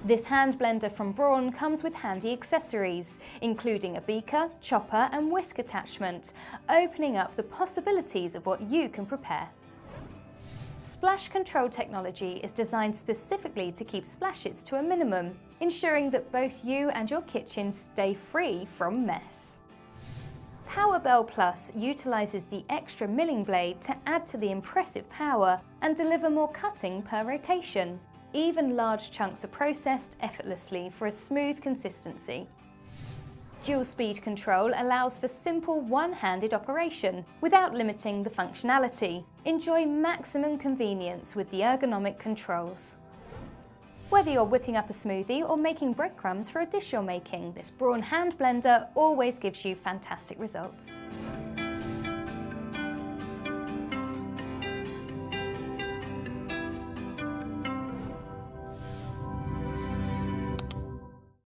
This hand blender from Braun comes with handy accessories, including a beaker, chopper and whisk attachment, opening up the possibilities of what you can prepare. Splash control technology is designed specifically to keep splashes to a minimum, ensuring that both you and your kitchen stay free from mess. PowerBell Plus utilises the extra milling blade to add to the impressive power and deliver more cutting per rotation. Even large chunks are processed effortlessly for a smooth consistency. Dual speed control allows for simple one-handed operation without limiting the functionality. Enjoy maximum convenience with the ergonomic controls. Whether you're whipping up a smoothie or making breadcrumbs for a dish you're making, this Braun hand blender always gives you fantastic results.